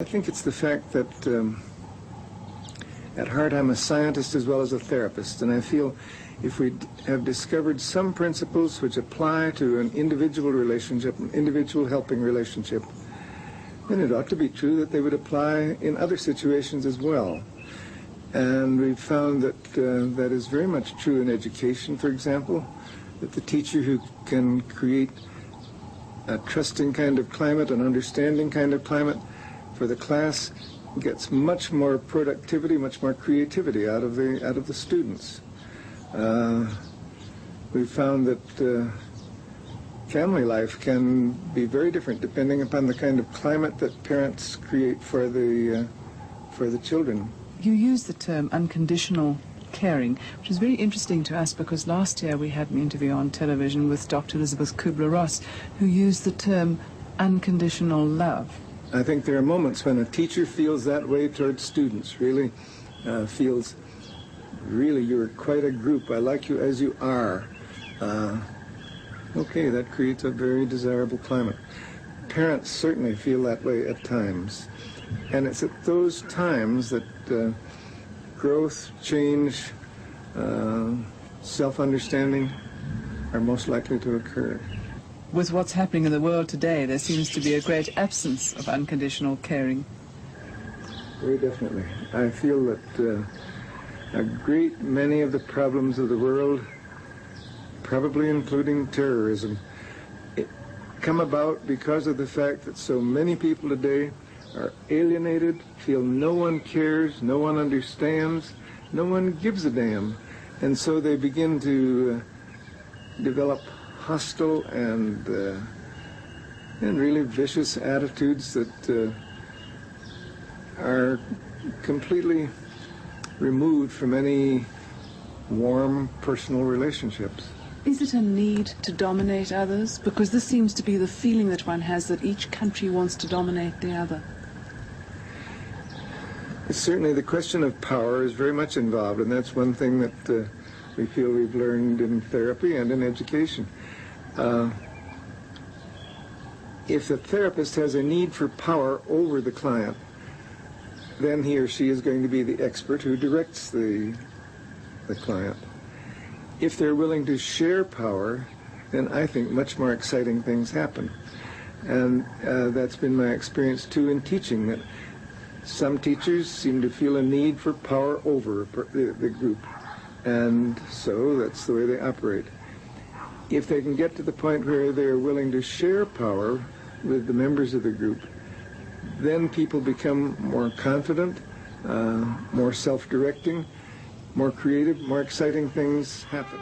I think it's the fact that at heart I'm a scientist as well as a therapist, and I feel if we have discovered some principles which apply to an individual relationship, an individual helping relationship, then it ought to be true that they would apply in other situations as well. And we've found that that is very much true in education, for example, that the teacher who can create a trusting kind of climate, an understanding kind of climate for the class gets much more productivity, much more creativity out of the students. We've found that family life can be very different depending upon the kind of climate that parents create for the children. You use the term unconditional caring, which is very interesting to us because last year we had an interview on television with Dr. Elizabeth Kubler-Ross who used the term unconditional love. I think there are moments when a teacher feels that way towards students, really feels, really, you're quite a group, I like you as you are. Okay, that creates a very desirable climate. Parents certainly feel that way at times. And it's at those times that growth, change, self-understanding are most likely to occur. With what's happening in the world today, there seems to be a great absence of unconditional caring. Very definitely. I feel that a great many of the problems of the world, probably including terrorism, come about because of the fact that so many people today are alienated, feel no one cares, no one understands, no one gives a damn. And so they begin to develop hostile and really vicious attitudes that are completely removed from any warm personal relationships. Is it a need to dominate others? Because this seems to be the feeling that one has, that each country wants to dominate the other. Certainly the question of power is very much involved, and that's one thing that we feel we've learned in therapy and in education. If the therapist has a need for power over the client, then he or she is going to be the expert who directs the client. If they're willing to share power, then I think much more exciting things happen. And that's been my experience too in teaching, that some teachers seem to feel a need for power over the group, and so that's the way they operate. If they can get to the point where they're willing to share power with the members of the group, then people become more confident, more self-directing, more creative, more exciting things happen.